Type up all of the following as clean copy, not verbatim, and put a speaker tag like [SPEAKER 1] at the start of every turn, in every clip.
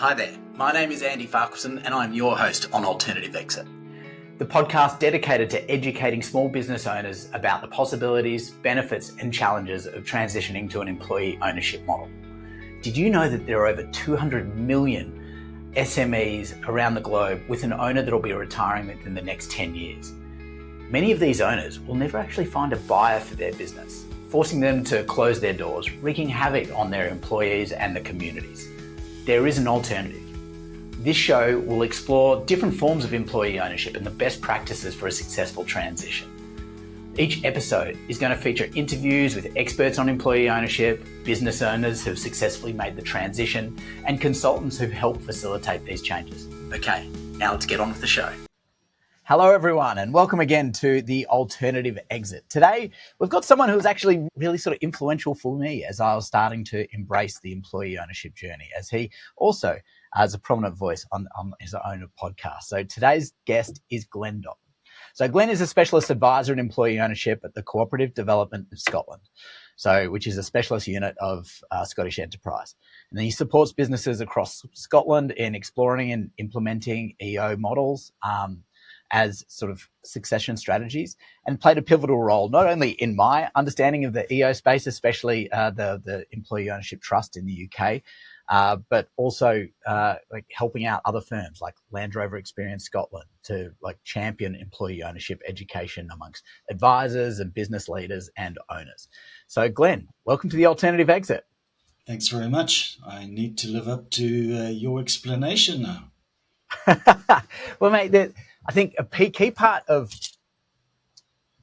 [SPEAKER 1] Hi there, my name is Andy Farquharson and I'm your host on Alternative Exit, the podcast dedicated to educating small business owners about the possibilities, benefits and challenges of transitioning to an employee ownership model. Did you know that there are over 200 million SMEs around the globe with an owner that will be retiring within the next 10 years? Many of these owners will never actually find a buyer for their business, forcing them to close their doors, wreaking havoc on their employees and the communities. There is an alternative. This show will explore different forms of employee ownership and the best practices for a successful transition. Each episode is going to feature interviews with experts on employee ownership, business owners who've successfully made the transition, and consultants who've helped facilitate these changes. Okay, now let's get on with the show. Hello everyone and welcome again to the Alternative Exit. Today we've got someone who's actually really sort of influential for me as I was starting to embrace the employee ownership journey, as he also has a prominent voice on his own podcast. So today's guest is Glen Dott. So Glen is a specialist advisor in employee ownership at the Cooperative Development Scotland, which is a specialist unit of Scottish Enterprise. And he supports businesses across Scotland in exploring and implementing EO models, as sort of succession strategies, and played a pivotal role, not only in my understanding of the EO space, especially the Employee Ownership Trust in the UK, but also like helping out other firms like Land Rover Experience Scotland to like champion employee ownership education amongst advisors and business leaders and owners. So Glen, welcome to the Alternative Exit.
[SPEAKER 2] Thanks very much. I need to live up to your explanation now.
[SPEAKER 1] Well, mate, I think a key part of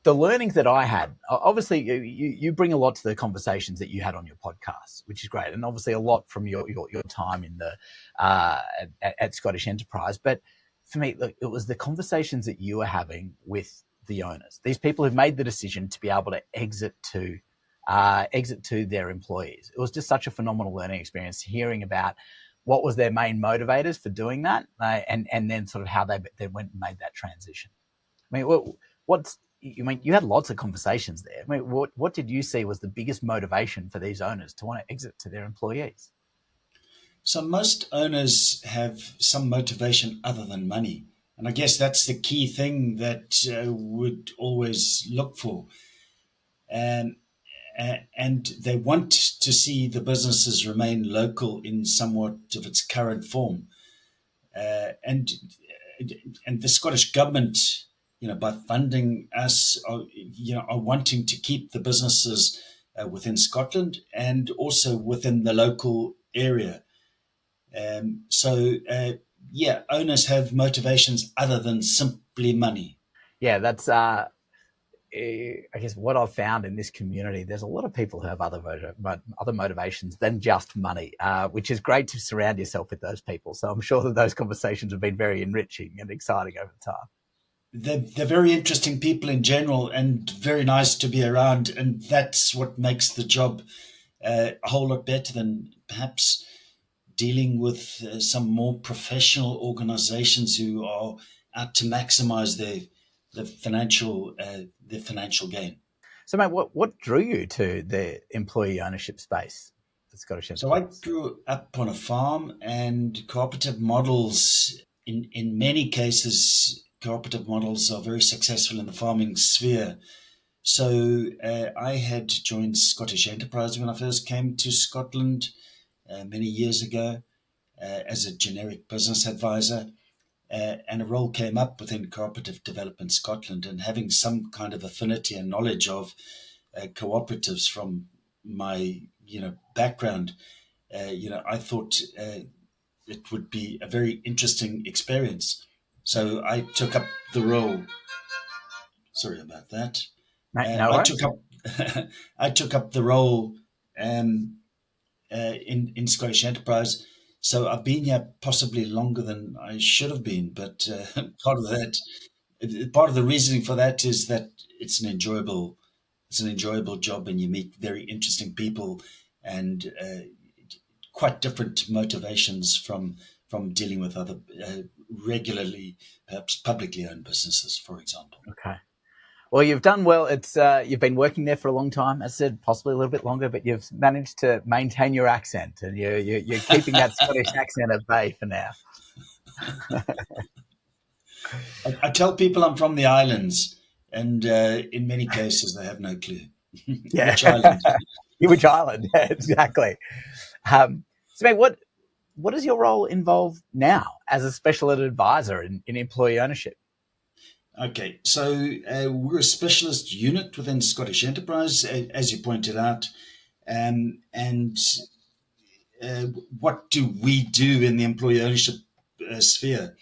[SPEAKER 1] the learnings that I had, obviously you bring a lot to the conversations that you had on your podcast, which is great. And obviously a lot from your time in the at Scottish Enterprise. But for me, look, it was the conversations that you were having with the owners, these people who've made the decision to be able to exit to their employees. It was just such a phenomenal learning experience, hearing about what was their main motivators for doing that, and then sort of how they went and made that transition. I mean, you had lots of conversations there. I mean, what did you see was the biggest motivation for these owners to want to exit to their employees?
[SPEAKER 2] So most owners have some motivation other than money. And I guess that's the key thing that would always look for. And they want to see the businesses remain local in somewhat of its current form. And the Scottish government, by funding us, are wanting to keep the businesses within Scotland and also within the local area. Owners have motivations other than simply money.
[SPEAKER 1] Yeah, that's I guess what I've found in this community. There's a lot of people who have other motivations than just money, which is great to surround yourself with those people. So I'm sure that those conversations have been very enriching and exciting over time.
[SPEAKER 2] They're very interesting people in general and very nice to be around. And that's what makes the job a whole lot better than perhaps dealing with some more professional organizations who are out to maximize their financial gain.
[SPEAKER 1] So, mate, what drew you to the employee ownership space at Scottish Enterprise?
[SPEAKER 2] So I grew up on a farm, and cooperative models, in many cases, cooperative models are very successful in the farming sphere. So I had joined Scottish Enterprise when I first came to Scotland many years ago as a generic business advisor. And a role came up within Cooperative Development Scotland, and having some kind of affinity and knowledge of cooperatives from my background, I thought it would be a very interesting experience. So I took up the role. Sorry about that.
[SPEAKER 1] No
[SPEAKER 2] I
[SPEAKER 1] worries.
[SPEAKER 2] took up I took up the role in Scottish Enterprise. So I've been here possibly longer than I should have been, but part of the reasoning for that is that it's an enjoyable job, and you meet very interesting people and quite different motivations from dealing with other regularly, perhaps publicly owned businesses, for example.
[SPEAKER 1] Okay. Well, you've done well. It's you've been working there for a long time. As I said, possibly a little bit longer, but you've managed to maintain your accent, and you're keeping that Scottish accent at bay for now.
[SPEAKER 2] I tell people I'm from the islands, and in many cases they have no clue
[SPEAKER 1] Yeah,
[SPEAKER 2] which island.
[SPEAKER 1] which island? Yeah, exactly. So, mate, what does your role involve now as a special ed advisor in employee ownership?
[SPEAKER 2] Okay, so we're a specialist unit within Scottish Enterprise, as you pointed out, and what do we do in the employee ownership sphere?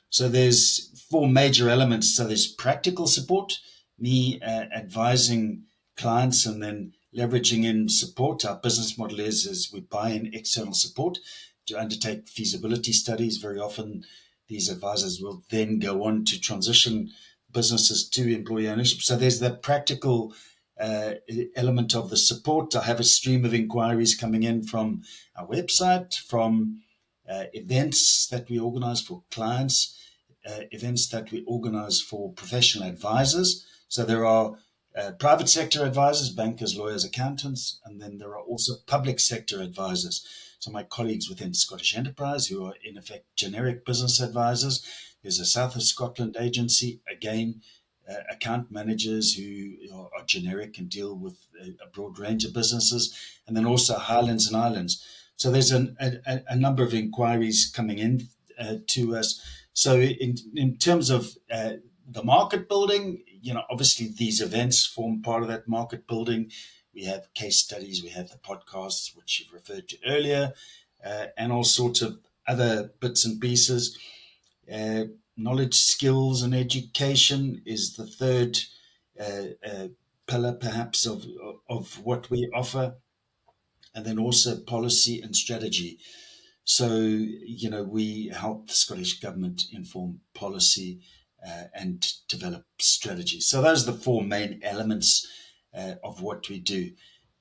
[SPEAKER 2] So there's four major elements. So there's practical support, me advising clients and then leveraging in support. Our business model is we buy in external support to undertake feasibility studies. Very often, these advisors will then go on to transition businesses to employee ownership. So there's that practical uh, element of the support. I have a stream of inquiries coming in from our website, from events that we organize for clients, events that we organize for professional advisors. So there are private sector advisors, bankers, lawyers, accountants, and then there are also public sector advisors. So my colleagues within Scottish Enterprise, who are in effect generic business advisors. There's a South of Scotland agency, again, account managers who are generic and deal with a broad range of businesses, and then also Highlands and Islands. So there's a number of inquiries coming in to us. So in terms of the market building, obviously these events form part of that market building. We have case studies, we have the podcasts, which you've referred to earlier, and all sorts of other bits and pieces. Uh, Knowledge, skills, and education is the third pillar, perhaps, of what we offer, and then also policy and strategy. So, we help the Scottish Government inform policy and develop strategy. So, those are the four main elements of what we do.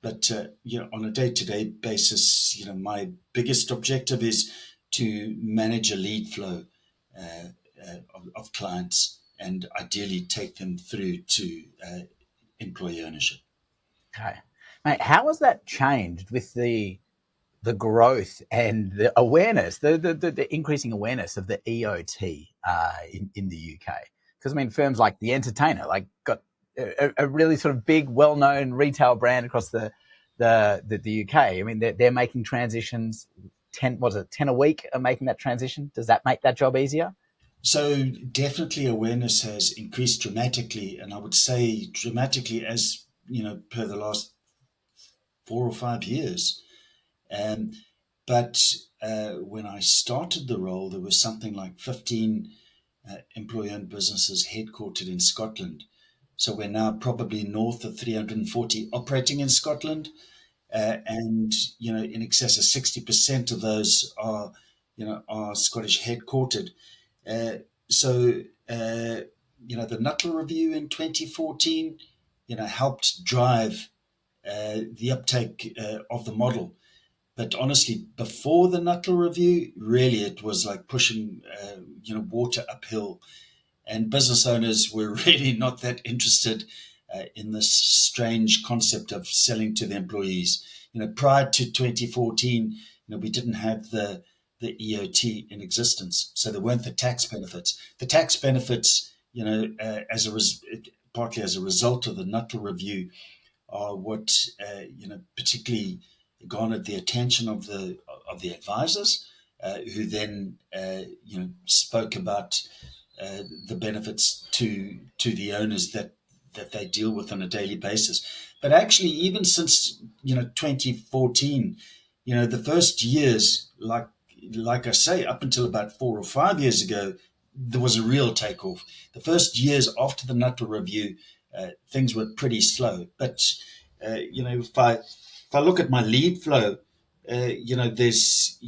[SPEAKER 2] But, on a day to day basis, my biggest objective is to manage a lead flow of clients and ideally take them through to employee ownership.
[SPEAKER 1] Okay, mate, how has that changed with the growth and the awareness, the increasing awareness of the EOT in the UK? Because I mean, firms like the Entertainer, like, got a really sort of big, well-known retail brand across the UK. I mean, they're making transitions. 10 a week are making that transition. Does that make that job easier?
[SPEAKER 2] So definitely awareness has increased dramatically, and I would say dramatically as per the last 4 or 5 years. Um, but when I started the role, there was something like 15 employee-owned businesses headquartered in Scotland. So we're now probably north of 340 operating in Scotland, and in excess of 60% of those are Scottish headquartered. Uh, so, the Nuttall review in 2014, helped drive the uptake of the model. But honestly, before the Nuttall review, really it was like pushing, water uphill, and business owners were really not that interested in this strange concept of selling to the employees. Prior to 2014, we didn't have the EOT in existence, so there weren't the tax benefits. The tax benefits, partly as a result of the Nuttall review, are what particularly garnered the attention of the advisors, who then spoke about the benefits to the owners that they deal with on a daily basis. But actually, even since 2014, the first years, like I say, up until about 4 or 5 years ago, there was a real takeoff. The first years after the Nuttall review, things were pretty slow. But if I look at my lead flow, there's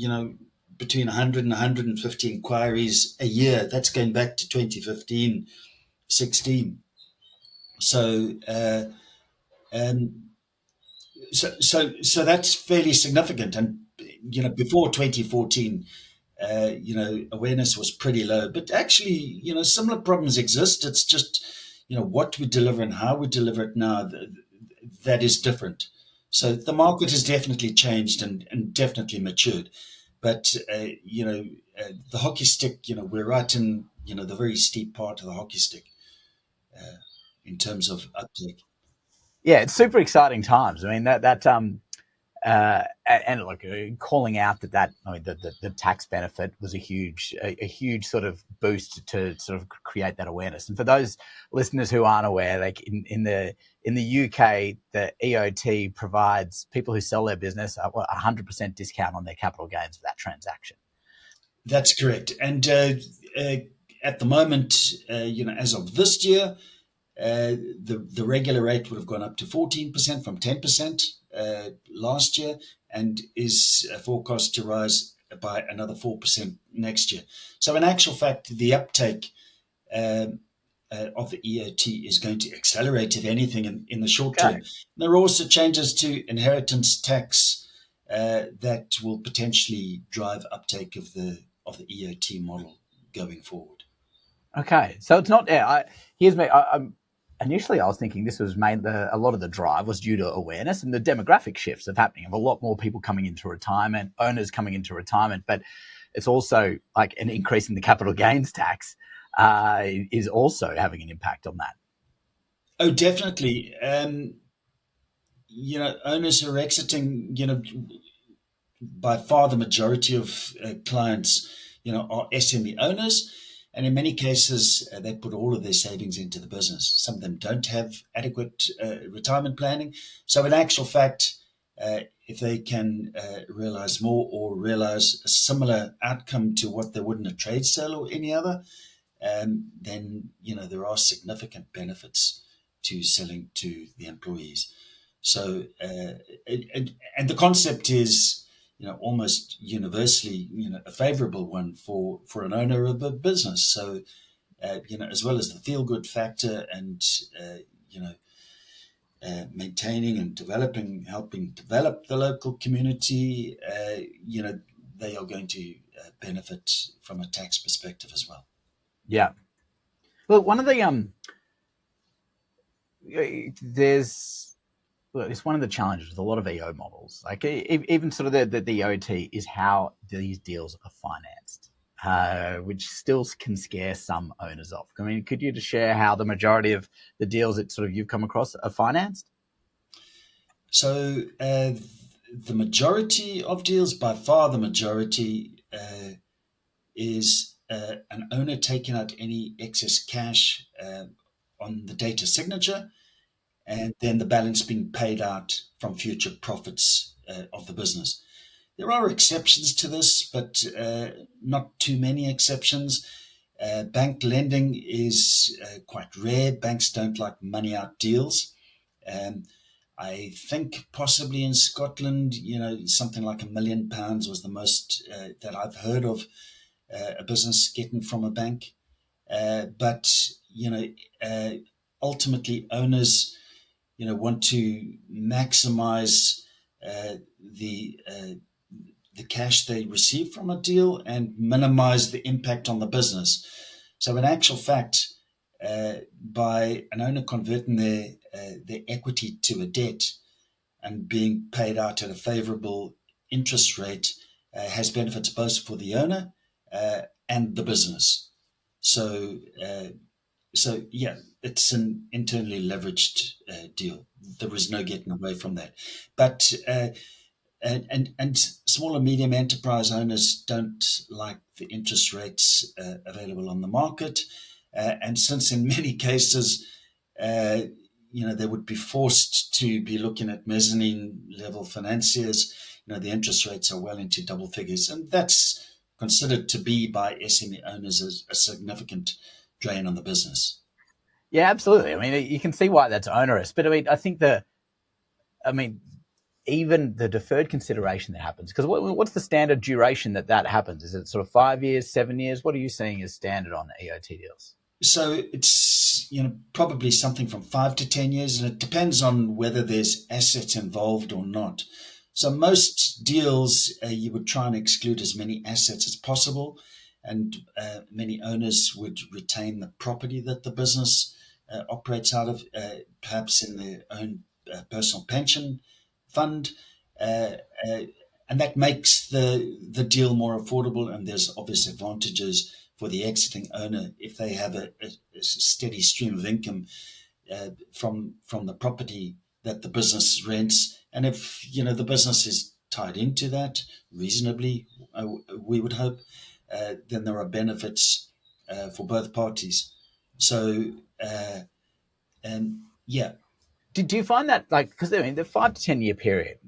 [SPEAKER 2] between 100 and 150 inquiries a year. That's going back to 2015, 16. So, um, so that's fairly significant. And before 2014, awareness was pretty low. But actually, similar problems exist. It's just what we deliver and how we deliver it now, that is different. So the market has definitely changed and definitely matured. But, the hockey stick, we're right in, the very steep part of the hockey stick in terms of uptake.
[SPEAKER 1] Yeah, it's super exciting times. I mean, and look, calling out that I mean, the tax benefit was a huge sort of boost to sort of create that awareness. And for those listeners who aren't aware, like in the UK, the EOT provides people who sell their business a 100% discount on their capital gains for that transaction.
[SPEAKER 2] That's correct. And at the moment, as of this year, the regular rate would have gone up to 14% from 10% last year, and is forecast to rise by another 4% next year. So, in actual fact, the uptake um, of the EOT is going to accelerate, if anything, in the short
[SPEAKER 1] Okay.
[SPEAKER 2] term. There are also changes to inheritance tax that will potentially drive uptake of the EOT model going forward.
[SPEAKER 1] Okay, so it's not. Yeah, here's me. Initially, I was thinking this was made. A lot of the drive was due to awareness and the demographic shifts of happening of a lot more people coming into retirement, owners coming into retirement. But it's also like an increase in the capital gains tax is also having an impact on that.
[SPEAKER 2] Oh, definitely. Owners who are exiting, by far the majority of clients, are SME owners. And in many cases, they put all of their savings into the business. Some of them don't have adequate retirement planning. So, in actual fact, if they can realize more or realize a similar outcome to what they would in a trade sale or any other, then there are significant benefits to selling to the employees. So, and the concept is, almost universally, a favourable one for an owner of a business. So, as well as the feel good factor and you know maintaining and developing, helping develop the local community, they are going to benefit from a tax perspective as well.
[SPEAKER 1] Yeah. Well, one of the there's well, it's one of the challenges with a lot of EO models. Like even sort of the OT is how these deals are financed, which still can scare some owners off. I mean, could you just share how the majority of the deals that sort of you've come across are financed?
[SPEAKER 2] So, the majority of deals, by far the majority, is an owner taking out any excess cash on the data signature, and then the balance being paid out from future profits of the business. There are exceptions to this, but not too many exceptions. Bank lending is quite rare. Banks don't like money out deals. Um, I think possibly in Scotland, something like £1 million was the most that I've heard of a business getting from a bank. But uh, ultimately, owners, want to maximize the cash they receive from a deal and minimize the impact on the business. So, in actual fact, by an owner converting their equity to a debt and being paid out at a favorable interest rate, has benefits both for the owner and the business. So, yeah, it's an internally leveraged deal. There is no getting away from that. But and small and medium enterprise owners don't like the interest rates available on the market, and since in many cases, uh, they would be forced to be looking at mezzanine level financiers. The interest rates are well into double figures, and that's considered to be by SME owners as a significant drain on the business.
[SPEAKER 1] Yeah, absolutely. I mean, you can see why that's onerous, but I mean, I mean, even the deferred consideration that happens, because what's the standard duration that happens? Is it sort of 5 years, 7 years? What are you seeing as standard on EOT deals?
[SPEAKER 2] So it's probably something from 5 to 10 years, and it depends on whether there's assets involved or not. So most deals you would try and exclude as many assets as possible, and many owners would retain the property that the business operates out of, perhaps in their own personal pension fund, uh, uh, and that makes the deal more affordable. And there's obvious advantages for the exiting owner if they have a steady stream of income from the property that the business rents, and if the business is tied into that reasonably, we would hope, then there are benefits for both parties. So, and yeah.
[SPEAKER 1] Do you find that, like, because I mean the 5 to 10 year period,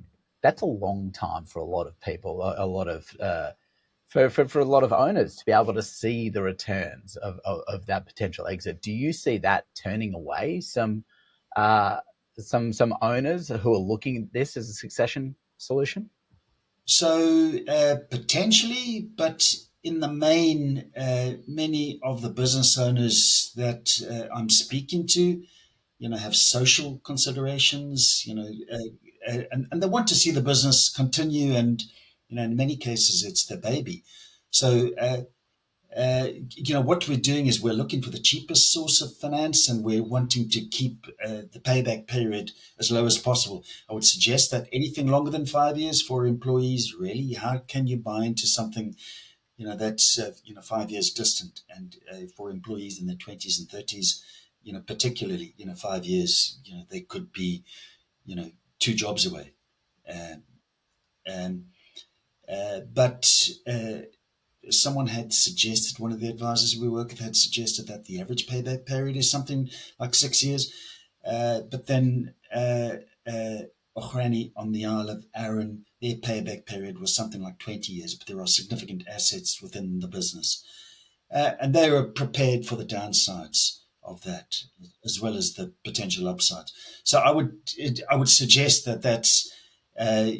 [SPEAKER 1] that's a long time for a lot of people, a lot of for a lot of owners to be able to see the returns of that potential exit. Do you see that turning away uh, some owners who are looking at this as a succession solution?
[SPEAKER 2] So potentially, but in the main, many of the business owners that I'm speaking to, have social considerations, and they want to see the business continue, and in many cases, it's their baby. So what we're doing is we're looking for the cheapest source of finance, and we're wanting to keep the payback period as low as possible. I would suggest that anything longer than 5 years for employees, really, how can you buy into something, that's 5 years distant, and for employees in their 20s and 30s, particularly, 5 years, they could be, you know, two jobs away. Um, um, but someone had suggested, one of the advisors we work with had suggested that the average payback period is something like 6 years. But then Ochrani on the Isle of Arran, their payback period was something like 20 years, but there are significant assets within the business. And they were prepared for the downsides of that, as well as the potential upsides. So I would suggest that that's at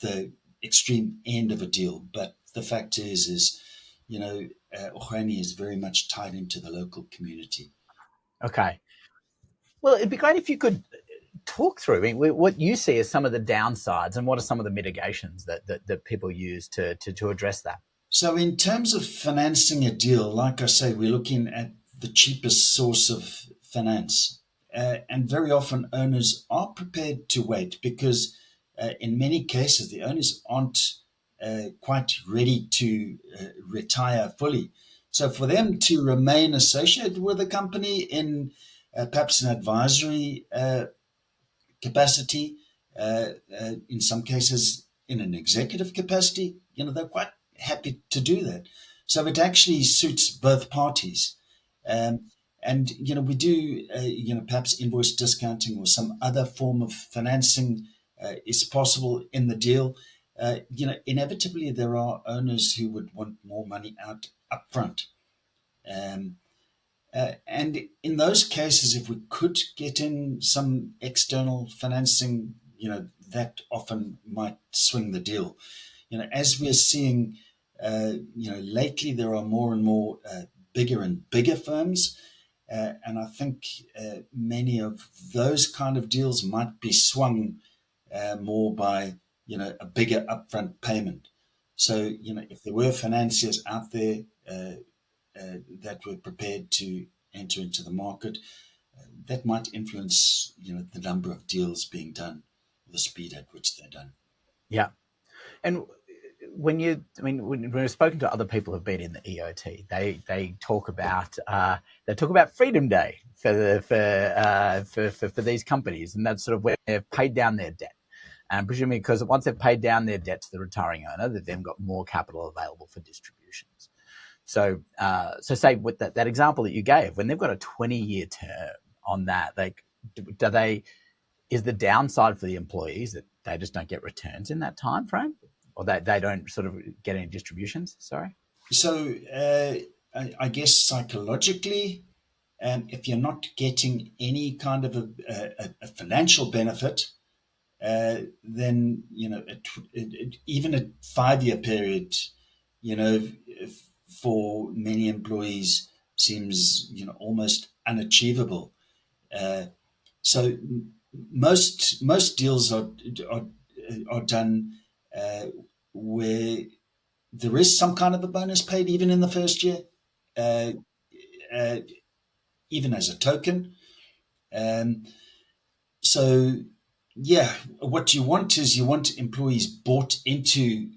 [SPEAKER 2] the extreme end of a deal. But the fact is Ohani is very much tied into the local community.
[SPEAKER 1] Okay. Well, it'd be great if you could talk through, I mean, what you see as some of the downsides and what are some of the mitigations that people use to address that.
[SPEAKER 2] So, in terms of financing a deal, like I say, we're looking at the cheapest source of finance. And very often owners are prepared to wait because, in many cases, the owners aren't quite ready to retire fully. So, for them to remain associated with a company in perhaps an advisory capacity, in some cases in an executive capacity, they're quite happy to do that. So it actually suits both parties. Um, and, we do, perhaps invoice discounting or some other form of financing is possible in the deal. Inevitably there are owners who would want more money out upfront. Um, and in those cases, if we could get in some external financing, that often might swing the deal. As we're seeing, lately there are more and more bigger and bigger firms. And I think many of those kind of deals might be swung more by, a bigger upfront payment. So, if there were financiers out there that were prepared to enter into the market, that might influence the number of deals being done, the speed at which they're done.
[SPEAKER 1] Yeah. And when we've spoken to other people who've been in the EOT, they talk about Freedom Day for these companies, and that's sort of where they've paid down their debt. And presumably, because once they've paid down their debt to the retiring owner, they've then got more capital available for distributions. So say with that example that you gave, when they've got a 20-year term on that, like, is the downside for the employees that they just don't get returns in that time frame, or they don't sort of get any distributions? Sorry.
[SPEAKER 2] So I guess psychologically, if you're not getting any kind of a financial benefit, then even a 5-year period, for many employees seems almost unachievable. Uh, so most deals are done where there is some kind of a bonus paid even in the first year. Uh, uh, even as a token. Um, so, yeah, what you want is you want employees bought into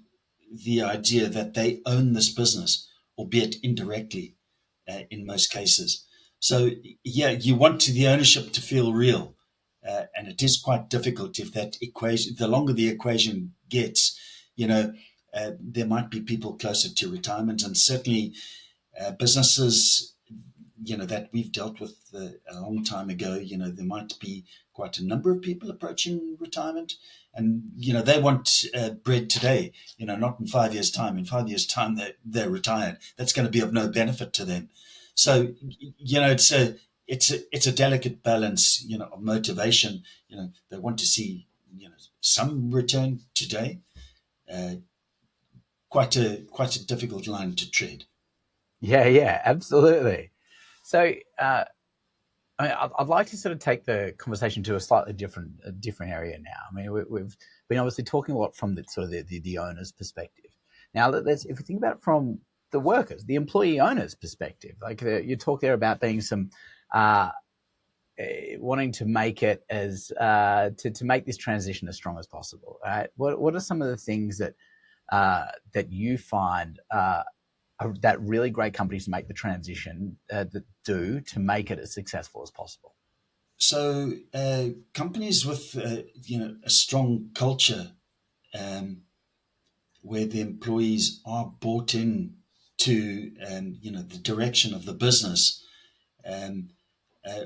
[SPEAKER 2] the idea that they own this business, albeit indirectly in most cases. So, yeah, you want the ownership to feel real. And it is quite difficult if that equation, the longer the equation gets, you know, there might be people closer to retirement, and certainly businesses, that we've dealt with a long time ago, there might be quite a number of people approaching retirement, and they want bread today, not in 5 years time. In 5 years time they're retired. That's going to be of no benefit to them. So it's a delicate balance, of motivation. They want to see some return today. uh, quite a difficult line to tread.
[SPEAKER 1] Yeah, absolutely. So, I'd like to sort of take the conversation to a slightly different area now. I mean, we've been obviously talking a lot from the sort of the owner's perspective. Now, if we think about it from the workers, the employee owners' perspective, like you talk there about being some uh, wanting to make it as to make this transition as strong as possible. Right? What are some of the things that you find that really great companies make the transition that do to make it as successful as possible?
[SPEAKER 2] So companies with a strong culture, um, where the employees are bought in to the direction of the business, um,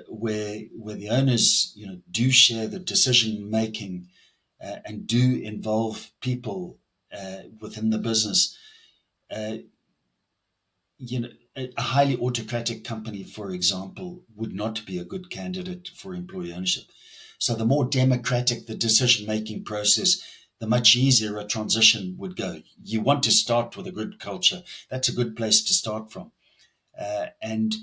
[SPEAKER 2] where the owners do share the decision making, and do involve people within the business. Uh, a highly autocratic company, for example, would not be a good candidate for employee ownership. So the more democratic the decision-making process, the much easier a transition would go. You want to start with a good culture. That's a good place to start from. And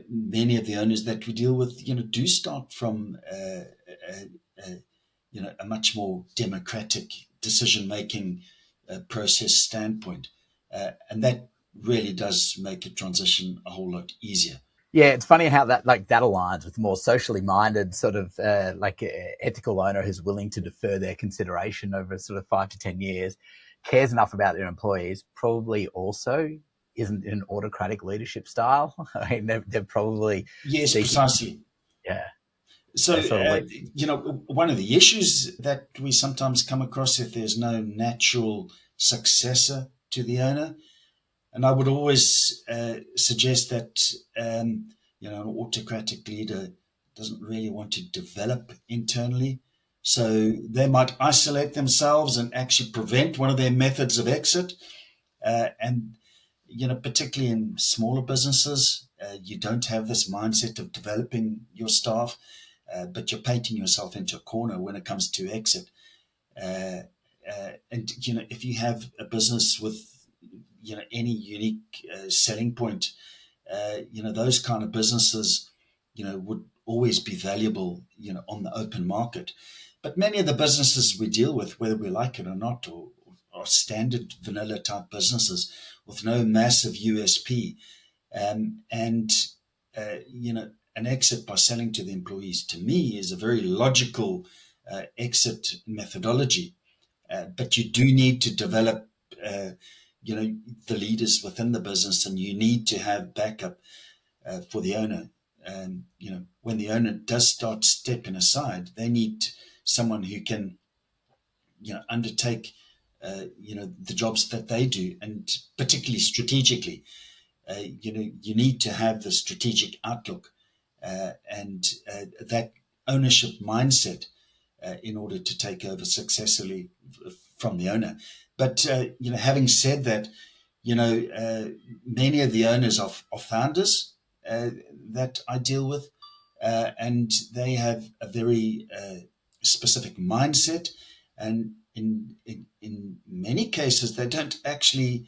[SPEAKER 2] many of the owners that we deal with, do start from a much more democratic decision-making process standpoint, and that really does make a transition a whole lot easier.
[SPEAKER 1] Yeah, it's funny how that aligns with the more socially minded sort of ethical owner who's willing to defer their consideration over sort of 5 to 10 years, cares enough about their employees, probably also isn't in an autocratic leadership style. I mean, they're probably
[SPEAKER 2] Yes,
[SPEAKER 1] seeking,
[SPEAKER 2] precisely.
[SPEAKER 1] yeah,
[SPEAKER 2] So,
[SPEAKER 1] they sort of lead.
[SPEAKER 2] one of the issues that we sometimes come across, if there's no natural successor to the owner, and I would always suggest that an autocratic leader doesn't really want to develop internally. So they might isolate themselves and actually prevent one of their methods of exit. And particularly in smaller businesses, you don't have this mindset of developing your staff, but you're painting yourself into a corner when it comes to exit. Uh, and if you have a business with any unique selling point, those kind of businesses would always be valuable on the open market. But many of the businesses we deal with, whether we like it or not, are standard vanilla type businesses with no massive USP. And an exit by selling to the employees, to me, is a very logical exit methodology. But you do need to develop, uh, the leaders within the business, and you need to have backup for the owner. When the owner does start stepping aside, they need someone who can, undertake, the jobs that they do, and particularly strategically. You need to have the strategic outlook, and that ownership mindset, in order to take over successfully from the owner. But having said that, many of the owners are founders that I deal with, and they have a very specific mindset, and in many cases they don't actually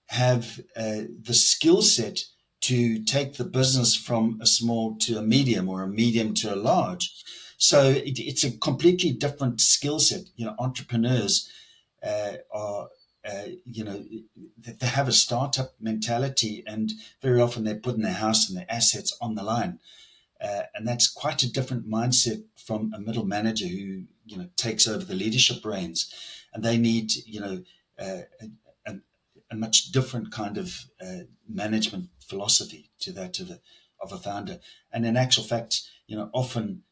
[SPEAKER 2] have the skill set to take the business from a small to a medium, or a medium to a large. So it's a completely different skill set. Entrepreneurs are they have a startup mentality, and very often they're putting their house and their assets on the line. And that's quite a different mindset from a middle manager who, takes over the leadership reins. And they need, a, a, a much different kind of management philosophy to that of a founder. And in actual fact, often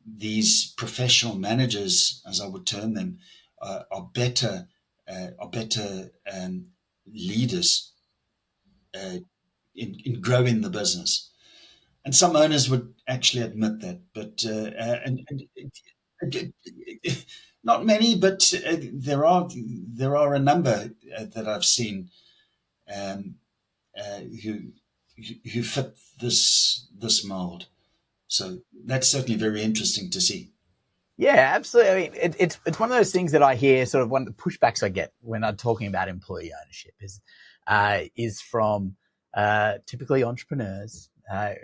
[SPEAKER 2] these professional managers, as I would term them, are better leaders in growing the business. And some owners would actually admit that, but not many, but there are a number that I've seen um, who fit this mold. So that's certainly very interesting to see.
[SPEAKER 1] Yeah, absolutely. I mean, it's one of those things that I hear. Sort of one of the pushbacks I get when I'm talking about employee ownership is from typically entrepreneurs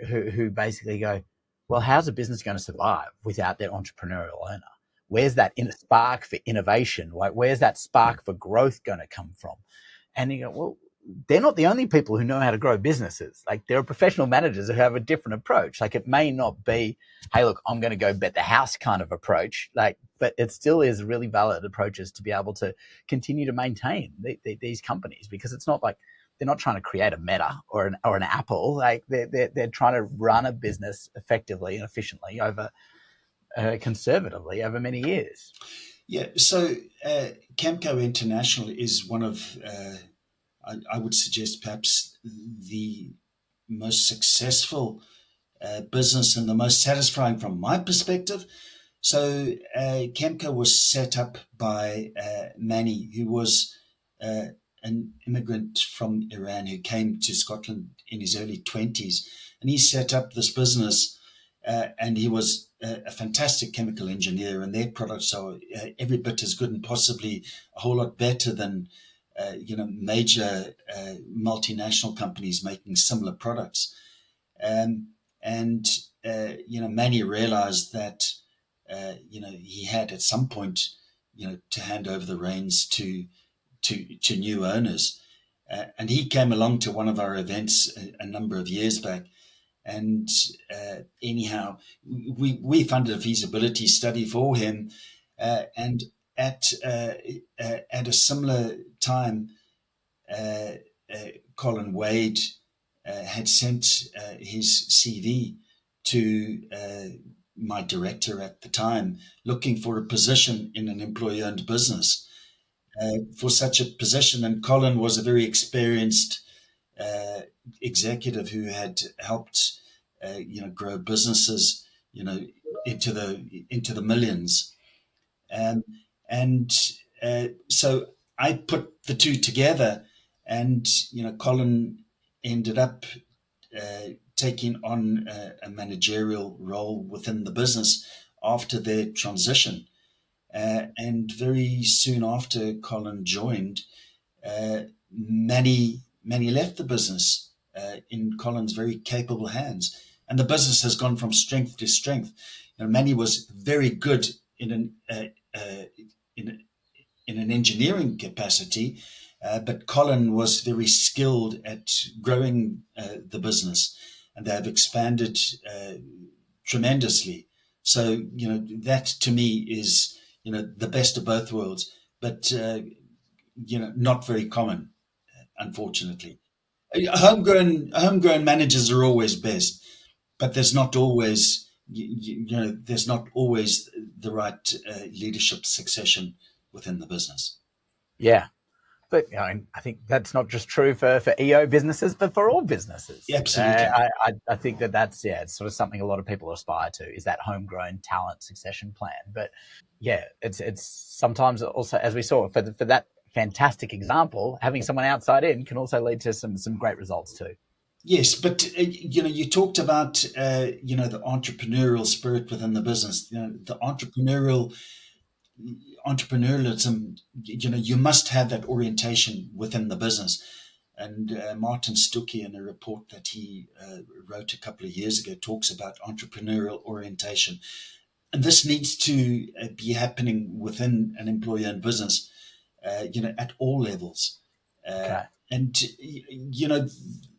[SPEAKER 1] who basically go, "Well, how's a business going to survive without their entrepreneurial owner? Where's that inner spark for innovation? Like, where's that spark for growth going to come from?" And you go, "Well, they're not the only people who know how to grow businesses. Like, there are professional managers who have a different approach. Like, it may not be, hey, look, I'm going to go bet the house kind of approach. Like, but it still is really valid approaches to be able to continue to maintain these companies, because it's not like they're not trying to create a Meta or an Apple. Like, they're trying to run a business effectively and efficiently over conservatively over many years."
[SPEAKER 2] Yeah, so Kemco International is one of, I would suggest, perhaps the most successful business and the most satisfying from my perspective. So Kemco was set up by Manny, who was uh, an immigrant from Iran who came to Scotland in his early 20s. And he set up this business, and he was a fantastic chemical engineer, and their products are every bit as good and possibly a whole lot better than major multinational companies making similar products. Um, and Manny realized that he had at some point to hand over the reins to new owners. And he came along to one of our events a number of years back. And anyhow, we funded a feasibility study for him. And at a similar time, uh, Colin Wade had sent his CV to my director at the time, looking for a position in an employee owned business for such a position. And Colin was a very experienced uh, executive who had helped, grow businesses, into the millions. Um, and so I put the two together, and Colin ended up taking on a managerial role within the business after their transition. And very soon after Colin joined, Manny left the business in Colin's very capable hands, and the business has gone from strength to strength. Manny was very good in an in, in an engineering capacity, but Colin was very skilled at growing the business, and they have expanded tremendously. So that to me is the best of both worlds, but not very common, unfortunately. Homegrown managers are always best, but there's not always there's not always the right leadership succession within the business.
[SPEAKER 1] Yeah. But I think that's not just true for EO businesses, but for all businesses.
[SPEAKER 2] Absolutely.
[SPEAKER 1] I think that's it's sort of something a lot of people aspire to, is that homegrown talent succession plan. But yeah, it's sometimes also, as we saw for that fantastic example, having someone outside in can also lead to some great results too.
[SPEAKER 2] Yes, but you talked about the entrepreneurial spirit within the business. The entrepreneurialism. You must have that orientation within the business. And Martin Stuckey, in a report that he wrote a couple of years ago, talks about entrepreneurial orientation. And this needs to be happening within an employer-owned business. at all levels.
[SPEAKER 1] Okay.
[SPEAKER 2] And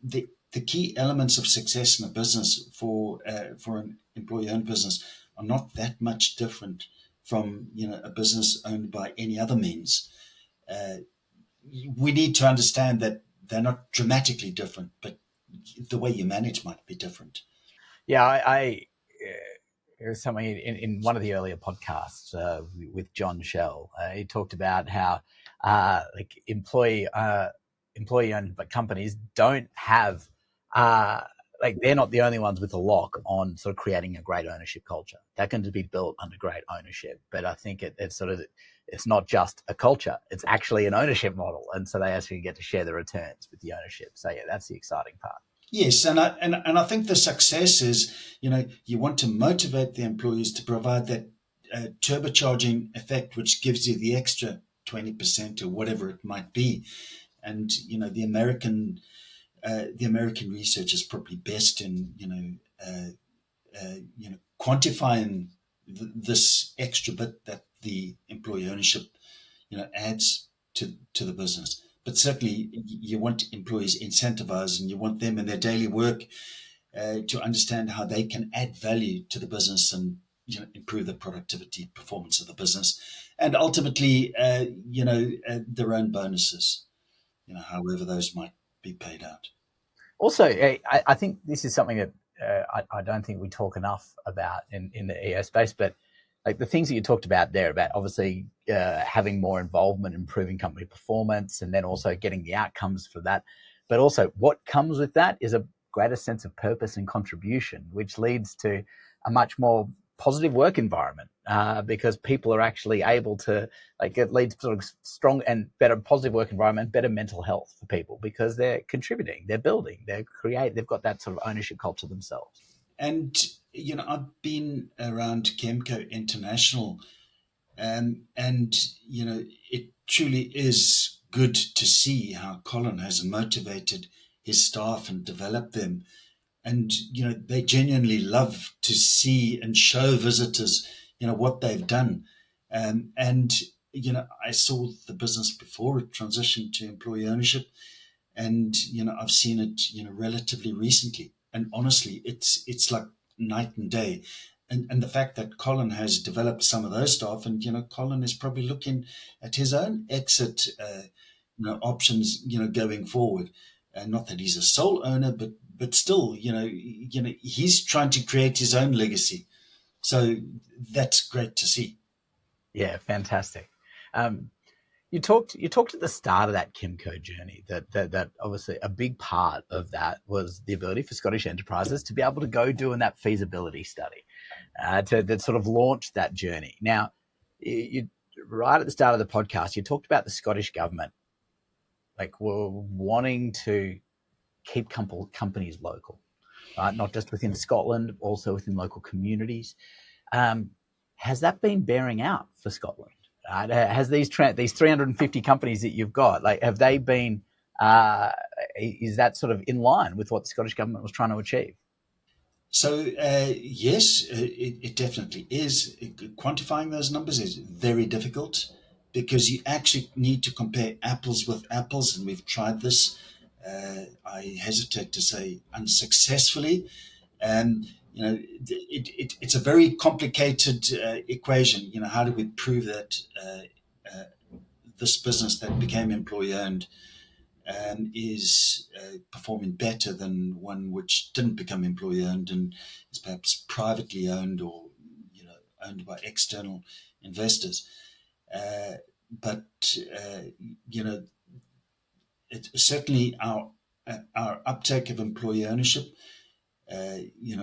[SPEAKER 2] the key elements of success in a business for an employee-owned business are not that much different from a business owned by any other means. Uh, we need to understand that they're not dramatically different, but the way you manage might be different.
[SPEAKER 1] Yeah, it was something in one of the earlier podcasts with John Shell. He talked about how like employee owned but companies don't have like they're not the only ones with a lock on sort of creating a great ownership culture. That can be built under great ownership, but I think it's sort of it's not just a culture; it's actually an ownership model, and so they actually get to share the returns with the ownership. So yeah, that's the exciting part.
[SPEAKER 2] Yes, and I think the success is, you want to motivate the employees to provide that turbocharging effect, which gives you the extra 20% or whatever it might be. And the American research is probably best in quantifying this extra bit that the employee ownership adds to the business. But certainly, you want employees incentivized, and you want them in their daily work to understand how they can add value to the business and improve the productivity performance of the business, and ultimately, their own bonuses, however those might be paid out.
[SPEAKER 1] Also, I think this is something that I don't think we talk enough about in the EO space, but like the things that you talked about there about obviously having more involvement, improving company performance, and then also getting the outcomes for that. But also, what comes with that is a greater sense of purpose and contribution, which leads to a much more positive work environment because people are actually able to like it leads to sort of strong and better positive work environment, better mental health for people because they're contributing, they're building, they've got that sort of ownership culture themselves.
[SPEAKER 2] And I've been around Kemco International, and it truly is good to see how Colin has motivated his staff and developed them. And they genuinely love to see and show visitors what they've done. And I saw the business before it transitioned to employee ownership, and I've seen it relatively recently, and honestly it's like night and day. And the fact that Colin has developed some of those staff, and Colin is probably looking at his own exit options going forward, and not that he's a sole owner, but still he's trying to create his own legacy. So that's great to see.
[SPEAKER 1] Yeah, fantastic. um, you talked at the start of that Kimco journey that obviously a big part of that was the ability for Scottish enterprises to be able to go doing that feasibility study to that sort of launch that journey. Now, you right at the start of the podcast, you talked about the Scottish government like were wanting to keep companies local, right? Not just within Scotland, also within local communities. Um, has that been bearing out for Scotland? Has these 350 companies that you've got, like, have they been? Is that sort of in line with what the Scottish government was trying to achieve?
[SPEAKER 2] So yes, it definitely is. Quantifying those numbers is very difficult because you actually need to compare apples with apples, and we've tried this. I hesitate to say unsuccessfully. And it's a very complicated equation. How do we prove that uh, this business that became employee owned is performing better than one which didn't become employee owned and is perhaps privately owned, or owned by external investors. Uh, but uh, you know, it certainly our uptake of employee ownership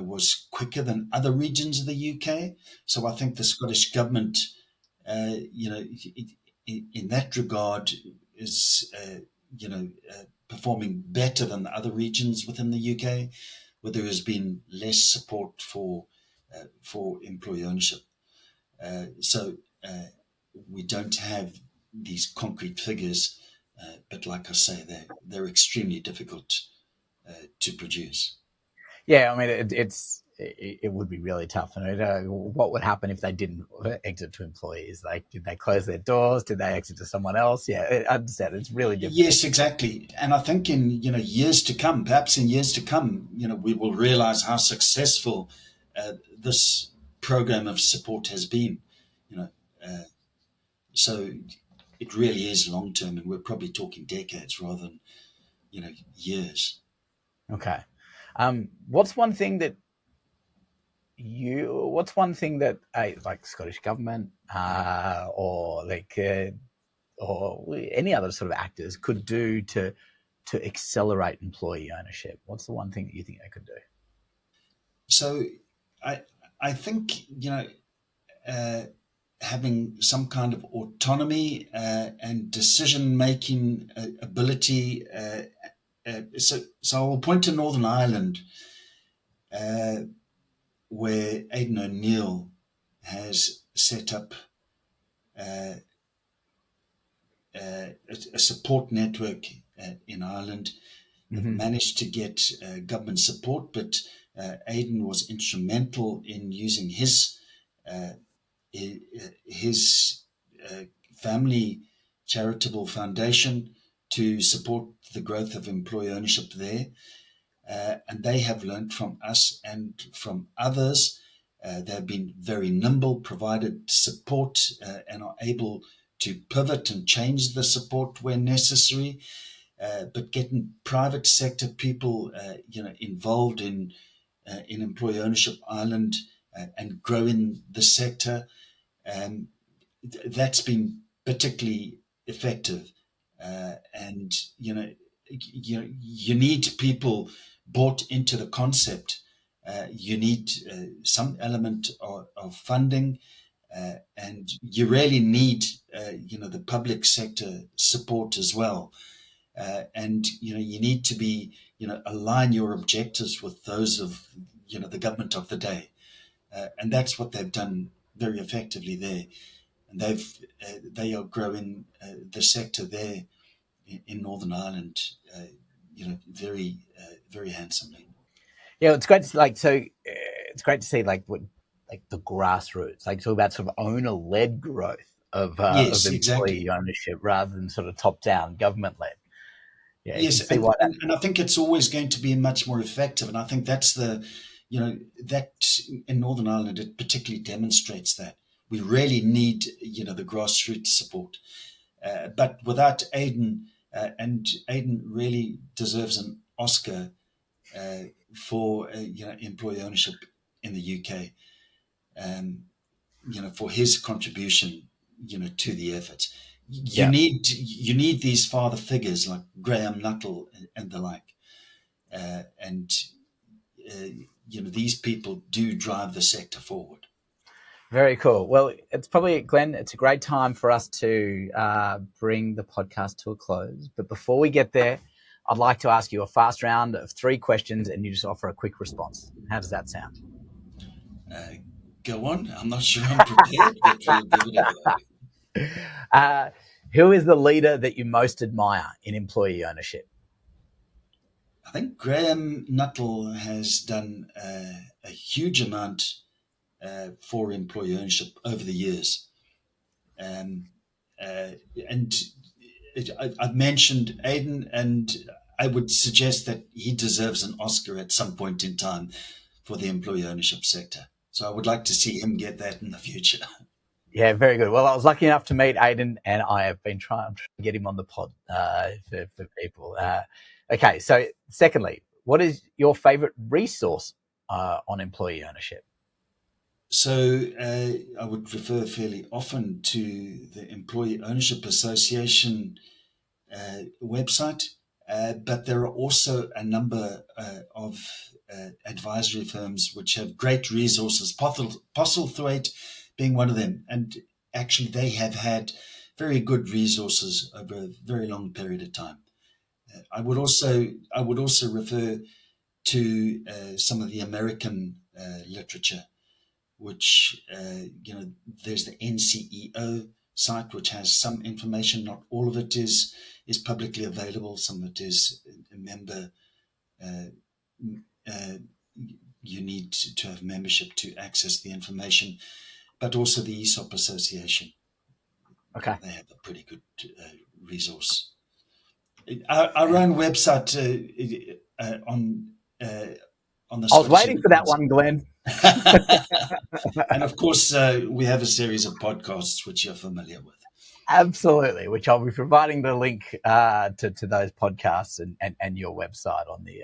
[SPEAKER 2] was quicker than other regions of the UK. So I think the Scottish government, in that regard, is performing better than the other regions within the UK, where there has been less support for employee ownership. So we don't have these concrete figures, but like I say, they're extremely difficult to produce.
[SPEAKER 1] Yeah, I mean, it would be really tough. And what would happen if they didn't exit to employees? Like, did they close their doors? Did they exit to someone else? Yeah, I understand. It's really difficult.
[SPEAKER 2] Yes, exactly. And I think in years to come, perhaps in years to come, we will realize how successful this program of support has been. You know, uh, so it really is long term, and we're probably talking decades rather than years.
[SPEAKER 1] Okay. What's one thing that like Scottish government or any other sort of actors could do to accelerate employee ownership? What's the one thing that you think they could do?
[SPEAKER 2] So I I think uh, having some kind of autonomy and decision making ability. So I will point to Northern Ireland, uh, where Aidan O'Neill has set up uh, a support network in Ireland. They've
[SPEAKER 1] Mm-hmm.
[SPEAKER 2] managed to get government support, but Aidan was instrumental in using uh, his family charitable foundation to support the growth of employee ownership there. And they have learned from us and from others. They've been very nimble, provided support, and are able to pivot and change the support where necessary. But getting private sector people, involved in employee ownership Ireland and growing the sector, um, that's been particularly effective. And you need people bought into the concept. You need some element of funding, and you really need the public sector support as well. And you need to be align your objectives with those of the government of the day, and that's what they've done very effectively there. And they are growing the sector there in Northern Ireland, very very handsomely.
[SPEAKER 1] Yeah, it's great to like so. It's great to see like what like the grassroots, like talk about sort of owner led growth of
[SPEAKER 2] Yes, exactly.
[SPEAKER 1] employee ownership rather than sort of top down government led. Yeah, you can
[SPEAKER 2] Yes,
[SPEAKER 1] see why that.
[SPEAKER 2] and I think it's always going to be much more effective. And I think that's that in Northern Ireland, it particularly demonstrates that we really need, the grassroots support. But without Aidan, and Aidan really deserves an Oscar uh, for employee ownership in the UK. Um, for his contribution, to the effort.
[SPEAKER 1] Yeah,
[SPEAKER 2] You need these father figures like Graham Nuttall and the like, and uh, these people do drive the sector forward.
[SPEAKER 1] very cool. Well, it's probably Glenn. It's a great time for us to bring the podcast to a close. But before we get there, I'd like to ask you a fast round of 3 questions, and you just offer a quick response. How does that sound?
[SPEAKER 2] Uh, Go on. I'm not sure I'm prepared, but we'll give it a go.
[SPEAKER 1] Uh, who is the leader that you most admire in employee ownership?
[SPEAKER 2] I think Graham Nuttall has done a huge amount for employee ownership over the years. Um, uh, and I've mentioned Aidan, and I would suggest that he deserves an Oscar at some point in time for the employee ownership sector. So I would like to see him get that in the future.
[SPEAKER 1] Yeah, very good. Well, I was lucky enough to meet Aidan, and I have been trying to get him on the pod for people. Okay, so secondly, what is your favourite resource on employee ownership?
[SPEAKER 2] So I would refer fairly often to the Employee Ownership Association website, but there are also a number of advisory firms which have great resources, Postlethwaite being one of them. And actually, they have had very good resources over a very long period of time. I would also refer to some of the American literature, which there's the NCEO site, which has some information. Not all of it is publicly available. Some of it is member uh, uh, you need to have membership to access the information, but also the ESOP Association.
[SPEAKER 1] Okay.
[SPEAKER 2] They have a pretty good resource. Our own website on the
[SPEAKER 1] I was
[SPEAKER 2] Scottish
[SPEAKER 1] waiting for that
[SPEAKER 2] Enterprise.
[SPEAKER 1] one, Glenn.
[SPEAKER 2] And of course, we have a series of podcasts which you're familiar with.
[SPEAKER 1] Absolutely, which I'll be providing the link to those podcasts and your website on the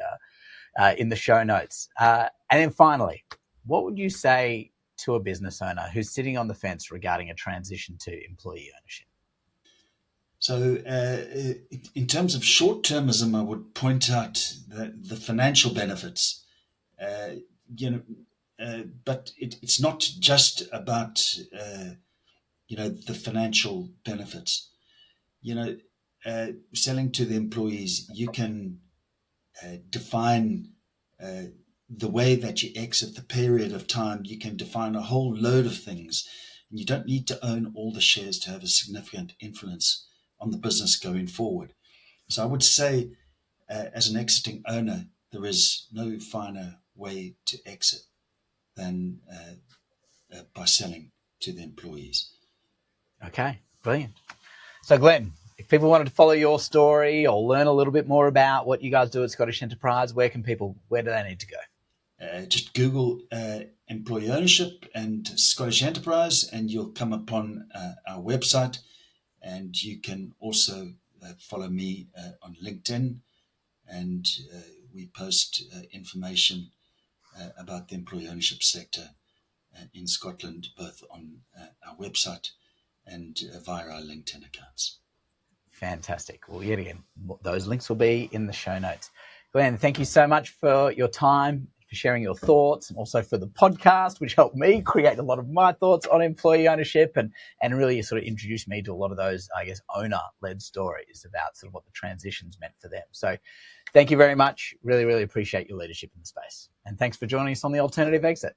[SPEAKER 1] in the show notes. And then finally, what would you say to a business owner who's sitting on the fence regarding a transition to employee ownership?
[SPEAKER 2] So, in terms of short-termism, I would point out the financial benefits. But it's not just about the financial benefits. Selling to the employees, you can define the way that you exit the period of time. You can define a whole load of things, and you don't need to own all the shares to have a significant influence on the business going forward. So I would say, as an exiting owner, there is no finer way to exit than by selling to the employees.
[SPEAKER 1] Okay, brilliant. So, Glenn, if people wanted to follow your story or learn a little bit more about what you guys do at Scottish Enterprise, where do they need to go?
[SPEAKER 2] Just Google employee ownership and Scottish Enterprise, and you'll come upon our website. And you can also follow me on LinkedIn, and we post information about the employee ownership sector in Scotland, both on our website and via our LinkedIn accounts.
[SPEAKER 1] Fantastic. Well, yet again, those links will be in the show notes. Glenn, thank you so much for your time, for sharing your thoughts, and also for the podcast, which helped me create a lot of my thoughts on employee ownership and really sort of introduced me to a lot of those, I guess, owner-led stories about sort of what the transitions meant for them. So thank you very much. Really, really appreciate your leadership in the space. And thanks for joining us on the Alternative Exit.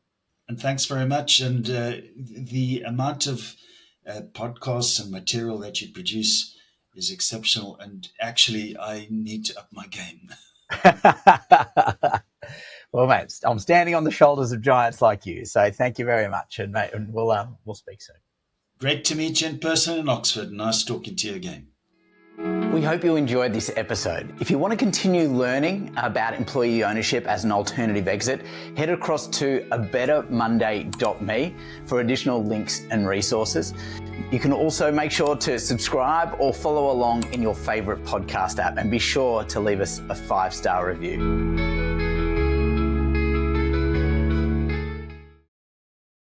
[SPEAKER 2] And thanks very much. And the amount of podcasts and material that you produce is exceptional. And actually, I need to up my game.
[SPEAKER 1] Well, mate, I'm standing on the shoulders of giants like you. So thank you very much. And mate, we'll speak soon.
[SPEAKER 2] Great to meet you in person in Oxford. Nice talking to you again.
[SPEAKER 1] We hope you enjoyed this episode. If you want to continue learning about employee ownership as an alternative exit, head across to abettermonday.me for additional links and resources. You can also make sure to subscribe or follow along in your favourite podcast app, and be sure to leave us a 5-star review.